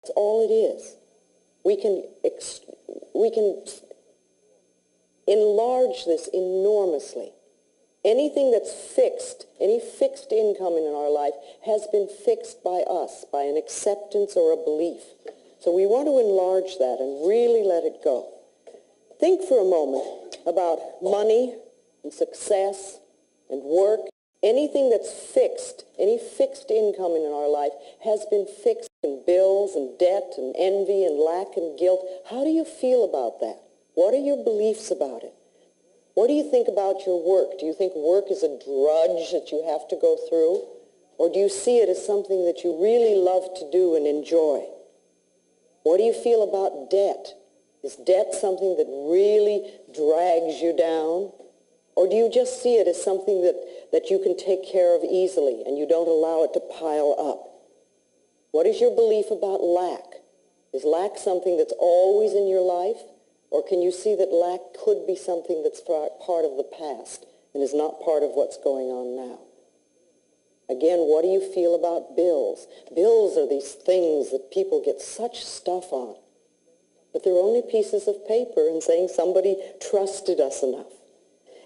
That's all it is. We can enlarge this enormously. Anything that's fixed, any fixed income in our life has been fixed by us, by an acceptance or a belief. So we want to enlarge that and really let it go. Think for a moment about money and success and work. Anything that's fixed, any fixed income in our life has been fixed in bills and debt and envy and lack and guilt. How do you feel about that? What are your beliefs about it? What do you think about your work? Do you think work is a drudge that you have to go through? Or do you see it as something that you really love to do and enjoy? What do you feel about debt? Is debt something that really drags you down? Or do you just see it as something that you can take care of easily and you don't allow it to pile up? What is your belief about lack? Is lack something that's always in your life? Or can you see that lack could be something that's part of the past and is not part of what's going on now? Again, what do you feel about bills? Bills are these things that people get such stuff on. But they're only pieces of paper and saying somebody trusted us enough.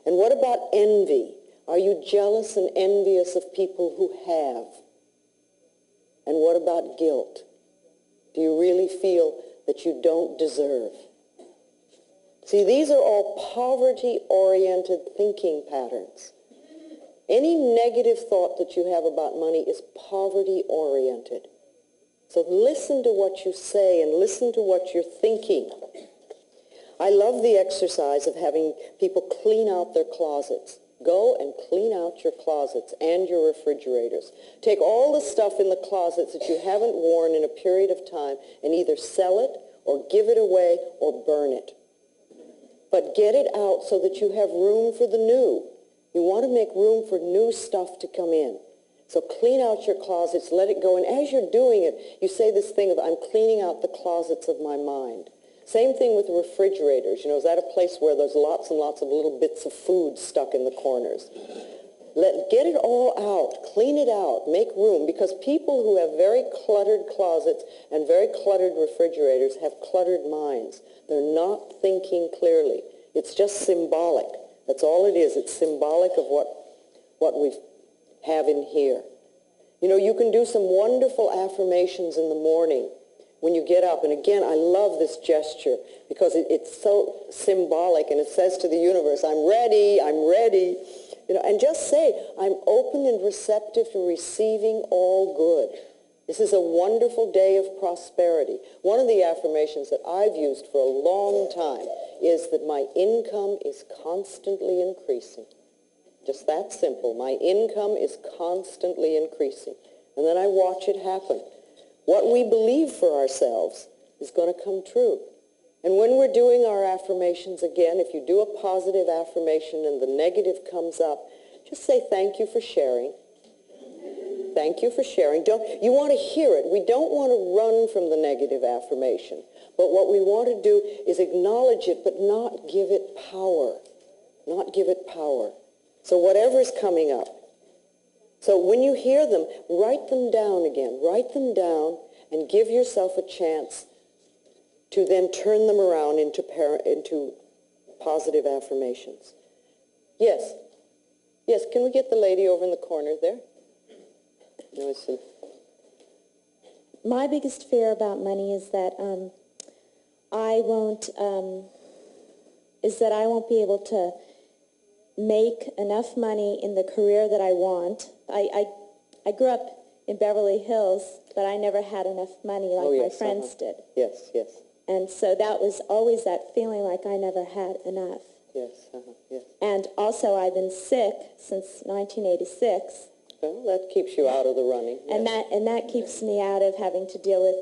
And what about envy? Are you jealous and envious of people who have? And what about guilt? Do you really feel that you don't deserve? See, these are all poverty-oriented thinking patterns. Any negative thought that you have about money is poverty-oriented. So listen to what you say and listen to what you're thinking. I love the exercise of having people clean out their closets. Go and clean out your closets and your refrigerators. Take all the stuff in the closets that you haven't worn in a period of time and either sell it or give it away or burn it. But get it out so that you have room for the new. You want to make room for new stuff to come in. So clean out your closets, let it go. And as you're doing it, you say this thing of, I'm cleaning out the closets of my mind. Same thing with refrigerators. You know, is that a place where there's lots and lots of little bits of food stuck in the corners? Get it all out. Clean it out. Make room. Because people who have very cluttered closets and very cluttered refrigerators have cluttered minds. They're not thinking clearly. It's just symbolic. That's all it is. It's symbolic of what we have in here. You know, you can do some wonderful affirmations in the morning when you get up. And again, I love this gesture because it's so symbolic, and it says to the universe, I'm ready, I'm ready. You know, and just say, I'm open and receptive to receiving all good. This is a wonderful day of prosperity. One of the affirmations that I've used for a long time is that my income is constantly increasing. Just that simple. My income is constantly increasing. And then I watch it happen. What we believe for ourselves is going to come true. And when we're doing our affirmations again, if you do a positive affirmation and the negative comes up, just say thank you for sharing. Thank you for sharing. You want to hear it. We don't want to run from the negative affirmation. But what we want to do is acknowledge it, but not give it power. Not give it power. So whatever's coming up. So when you hear them, write them down again. Write them down and give yourself a chance to then turn them around into positive affirmations. Yes. Yes, can we get the lady over in the corner there? Listen. My biggest fear about money is that I won't be able to make enough money in the career that I want. I grew up in Beverly Hills, but I never had enough money like my friends did. Yes, yes. And so that was always that feeling like I never had enough. Yes, yes. And also I've been sick since 1986. Well, that keeps you out of the running. Yes. And that keeps me out of having to deal with.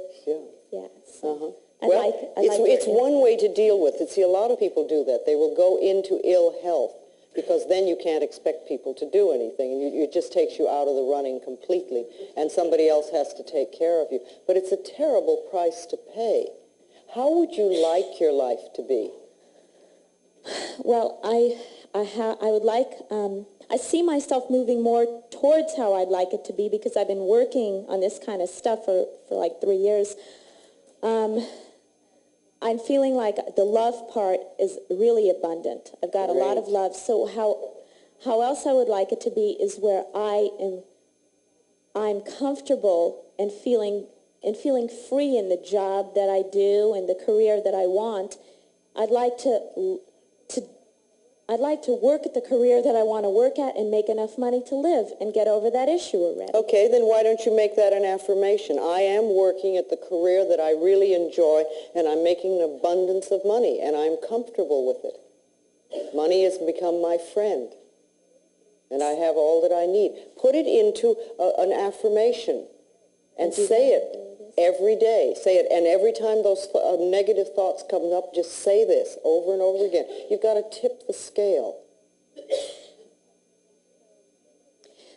Yeah. So well, it's one way to deal with it. See, a lot of people do that. They will go into ill health because then you can't expect people to do anything, and it just takes you out of the running completely, and somebody else has to take care of you. But it's a terrible price to pay. How would you like your life to be? Well, I would like. I see myself moving more towards how I'd like it to be because I've been working on this kind of stuff for like 3 years. I'm feeling like the love part is really abundant. I've got a lot of love. So how else I would like it to be is where I'm comfortable and feeling free in the job that I do and the career that I want. I'd like to work at the career that I want to work at and make enough money to live and get over that issue already. Okay, then why don't you make that an affirmation? I am working at the career that I really enjoy, and I'm making an abundance of money, and I'm comfortable with it. Money has become my friend, and I have all that I need. Put it into an affirmation and say it every day. Say it, and every time those negative thoughts come up, just say this over and over again. You've got to tip the scale.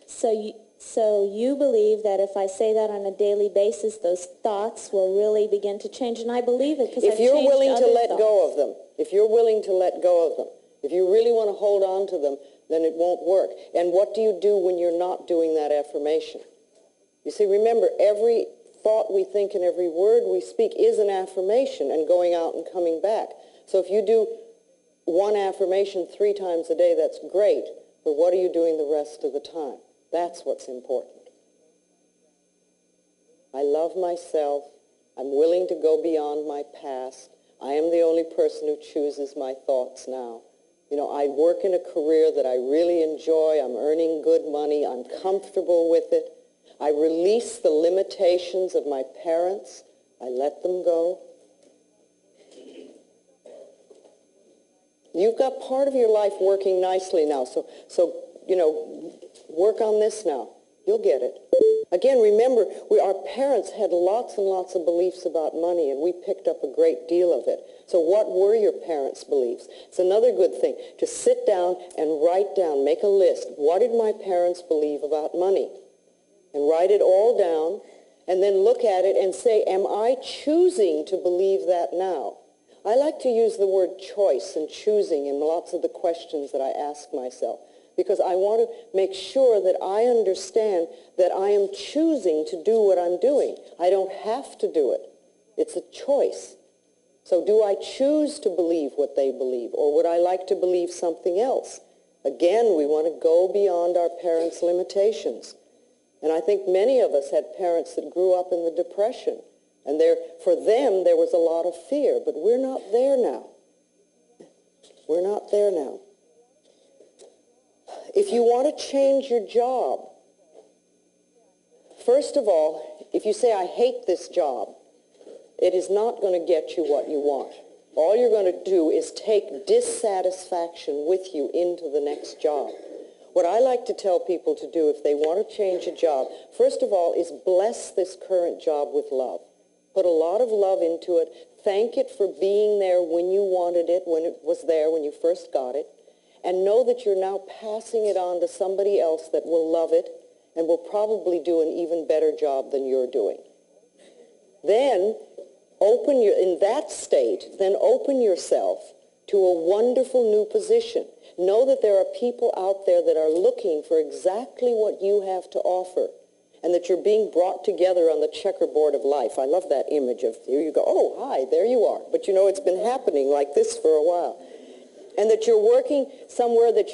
So you believe that if I say that on a daily basis, those thoughts will really begin to change, and I believe it because if you're willing to let go of them, if you're willing to let go of them, if you really want to hold on to them, then it won't work. And what do you do when you're not doing that affirmation? You see, remember, every thought we think and every word we speak is an affirmation and going out and coming back. So if you do one affirmation 3 times a day, that's great, but what are you doing the rest of the time? That's what's important. I love myself. I'm willing to go beyond my past. I am the only person who chooses my thoughts now. You know, I work in a career that I really enjoy. I'm earning good money. I'm comfortable with it. I release the limitations of my parents. I let them go. You've got part of your life working nicely now. So you know, work on this now. You'll get it. Again, remember, our parents had lots and lots of beliefs about money, and we picked up a great deal of it. So what were your parents' beliefs? It's another good thing to sit down and write down, make a list. What did my parents believe about money? And write it all down, and then look at it and say, am I choosing to believe that now? I like to use the word choice and choosing in lots of the questions that I ask myself, because I want to make sure that I understand that I am choosing to do what I'm doing. I don't have to do it. It's a choice. So do I choose to believe what they believe, or would I like to believe something else? Again, we want to go beyond our parents' limitations. And I think many of us had parents that grew up in the Depression. And for them, there was a lot of fear. But we're not there now. We're not there now. If you want to change your job, first of all, if you say, I hate this job, it is not going to get you what you want. All you're going to do is take dissatisfaction with you into the next job. What I like to tell people to do if they want to change a job, first of all, is bless this current job with love. Put a lot of love into it. Thank it for being there when you wanted it, when it was there, when you first got it. And know that you're now passing it on to somebody else that will love it and will probably do an even better job than you're doing. Then, in that state, then open yourself to a wonderful new position. Know that there are people out there that are looking for exactly what you have to offer, and that you're being brought together on the checkerboard of life. I love that image of, here you go, oh, hi, there you are. But you know, it's been happening like this for a while. And that you're working somewhere that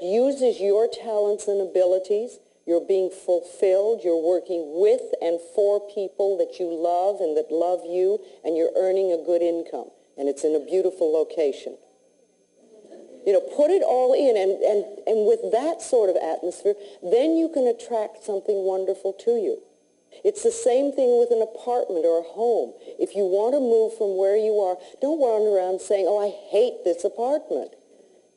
uses your talents and abilities. You're being fulfilled. You're working with and for people that you love and that love you, and you're earning a good income. And it's in a beautiful location. You know, put it all in, and with that sort of atmosphere, then you can attract something wonderful to you. It's the same thing with an apartment or a home. If you want to move from where you are, don't run around saying, oh, I hate this apartment.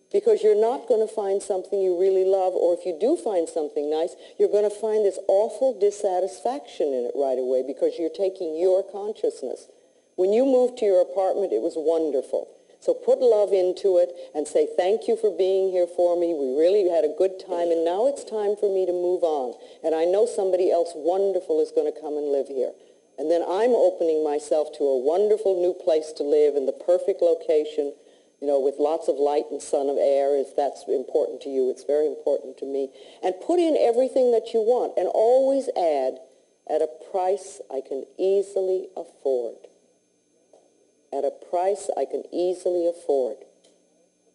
Because you're not going to find something you really love, or if you do find something nice, you're going to find this awful dissatisfaction in it right away because you're taking your consciousness. When you moved to your apartment, it was wonderful. So put love into it and say, thank you for being here for me. We really had a good time, and now it's time for me to move on. And I know somebody else wonderful is going to come and live here. And then I'm opening myself to a wonderful new place to live in the perfect location, you know, with lots of light and sun and air. If that's important to you, it's very important to me. And put in everything that you want, and always add, at a price I can easily afford. at a price I can easily afford.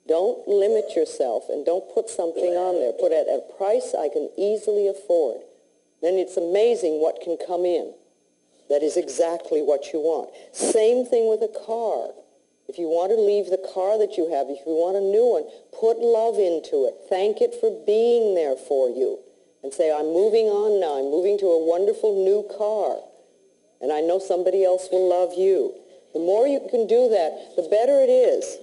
Don't limit yourself and don't put something on there. Put it at a price I can easily afford. Then it's amazing what can come in. That is exactly what you want. Same thing with a car. If you want to leave the car that you have, if you want a new one, put love into it. Thank it for being there for you. And say, I'm moving on now. I'm moving to a wonderful new car. And I know somebody else will love you. The more you can do that, the better it is.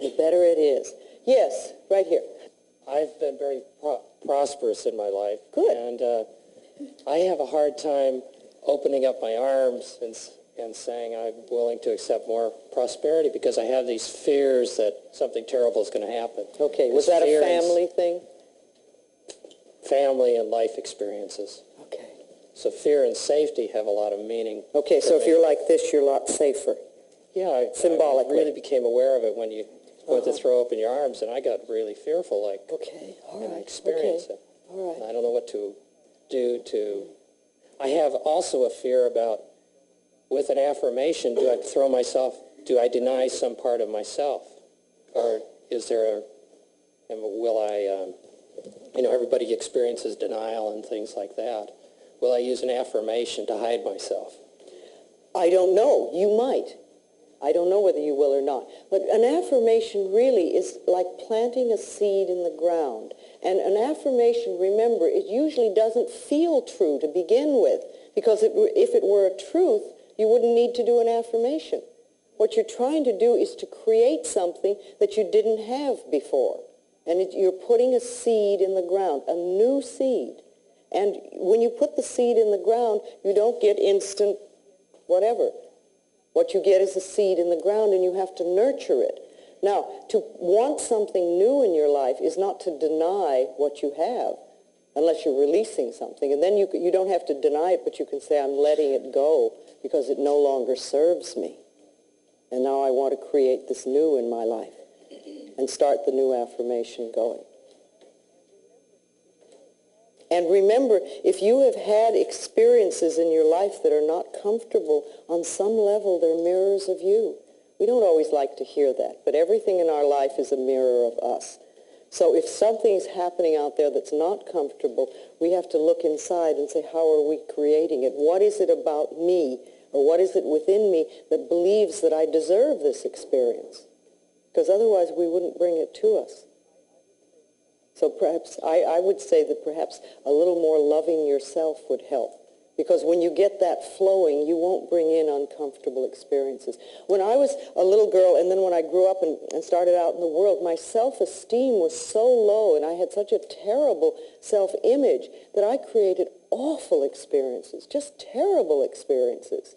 The better it is. Yes, right here. I've been very prosperous in my life. Good. And I have a hard time opening up my arms and saying I'm willing to accept more prosperity because I have these fears that something terrible is going to happen. Okay, was that a family thing? Family and life experiences. Okay. So fear and safety have a lot of meaning. Okay, so if you're like this, you're a lot safer. Yeah, Symbolically. I really became aware of it when you went to throw open your arms, and I got really fearful, like, okay, all right, and I experienced okay. it. All right. And I don't know what to do to... I have also a fear about, with an affirmation, do I deny some part of myself? Or is there will I, everybody experiences denial and things like that. Will I use an affirmation to hide myself? I don't know. You might. I don't know whether you will or not. But an affirmation really is like planting a seed in the ground. And an affirmation, remember, it usually doesn't feel true to begin with. Because if it were a truth, you wouldn't need to do an affirmation. What you're trying to do is to create something that you didn't have before. And you're putting a seed in the ground, a new seed. And when you put the seed in the ground, you don't get instant whatever. What you get is a seed in the ground, and you have to nurture it. Now, to want something new in your life is not to deny what you have, unless you're releasing something. And then you don't have to deny it, but you can say, I'm letting it go because it no longer serves me. And now I want to create this new in my life and start the new affirmation going. And remember, if you have had experiences in your life that are not comfortable, on some level they're mirrors of you. We don't always like to hear that, but everything in our life is a mirror of us. So if something's happening out there that's not comfortable, we have to look inside and say, how are we creating it? What is it about me, or what is it within me that believes that I deserve this experience? Because otherwise we wouldn't bring it to us. So perhaps, I would say that perhaps a little more loving yourself would help. Because when you get that flowing, you won't bring in uncomfortable experiences. When I was a little girl, and then when I grew up and started out in the world, my self-esteem was so low, and I had such a terrible self-image that I created awful experiences, just terrible experiences.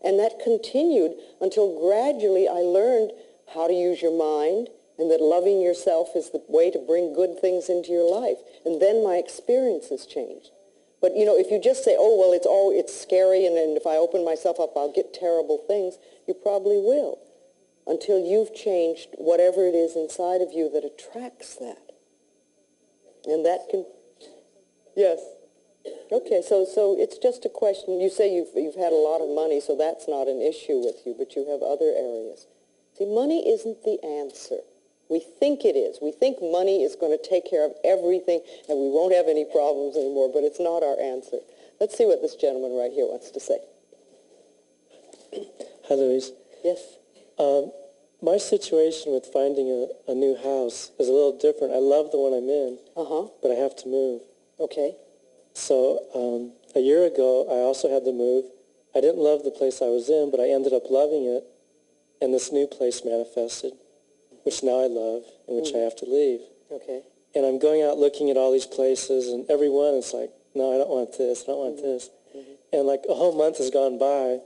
And that continued until gradually I learned how to use your mind, and that loving yourself is the way to bring good things into your life. And then my experiences changed. But, if you just say, oh, well, it's scary, and if I open myself up, I'll get terrible things, you probably will, until you've changed whatever it is inside of you that attracts that. And that can, yes. Okay, so it's just a question. You say you've had a lot of money, so that's not an issue with you, but you have other areas. See, money isn't the answer. We think it is. We think money is going to take care of everything and we won't have any problems anymore, but it's not our answer. Let's see what this gentleman right here wants to say. Hi, Louise. Yes. My situation with finding a new house is a little different. I love the one I'm in, but I have to move. Okay. So a year ago, I also had to move. I didn't love the place I was in, but I ended up loving it, and this new place manifested, which now I love, and which I have to leave. Okay. And I'm going out looking at all these places, and every one is like, no, I don't want this, I don't want this. And like a whole month has gone by.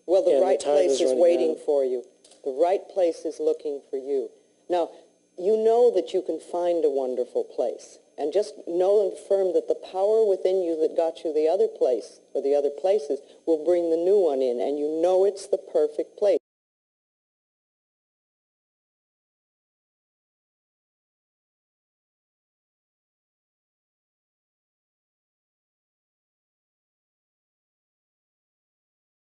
Well, the right place is waiting out. for you. The right place is looking for you. Now, you know that you can find a wonderful place. And just know and affirm that the power within you that got you the other place, or the other places, will bring the new one in. And you know it's the perfect place.